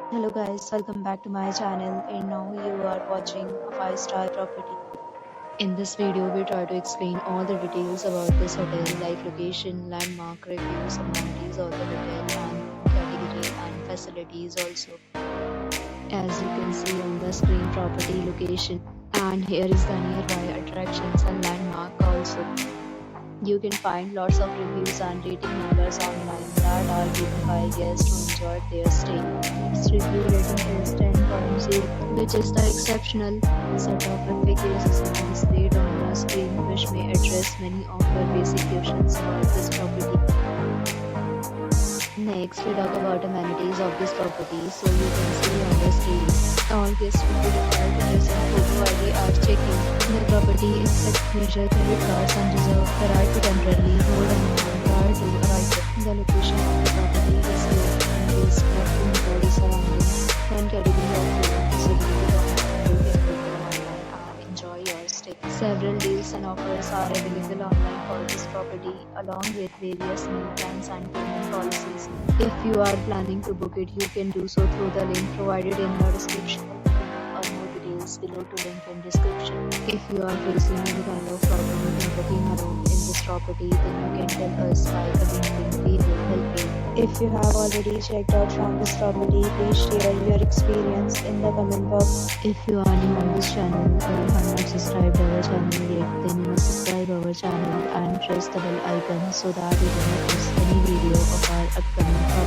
Hello guys, welcome back to my channel and now you are watching a 5-star property. In this video, we try to explain all the details about this hotel like location, landmark, reviews, amenities of the hotel and category and facilities also. As you can see on the screen, property location, and here is the nearby attractions and landmark also. You can find lots of reviews and rating numbers online that are given by guests who enjoyed their stay. Its review rating is 10.0, which is the exceptional set of FAQs is displayed on the screen, which may address many of your basic questions about this property. Next, we talk about amenities of this property. So you can see on the screen, all guests will be required to present photo ID at check-in. The property accepts major credit cards and reserves the right to temporarily hold an amount prior to arrival. The location of the property is good and is platform road is surrounding. One category of room is available on you can book it online and enjoy your stay. Several deals and offers are available online for this property along with various meal plans and payment policies. If you are planning to book it, you can do so through the link provided in the description. Or more details below to link in description. If you are facing any kind of problem in booking a room in this property, then you can tell us by commenting. We will help you. If you have already checked out from this property, please share your experience in the comment box. If you are new on this channel or you have not subscribed our channel yet, then you must subscribe our channel and press the bell icon so that you do not miss any video of our upcoming property.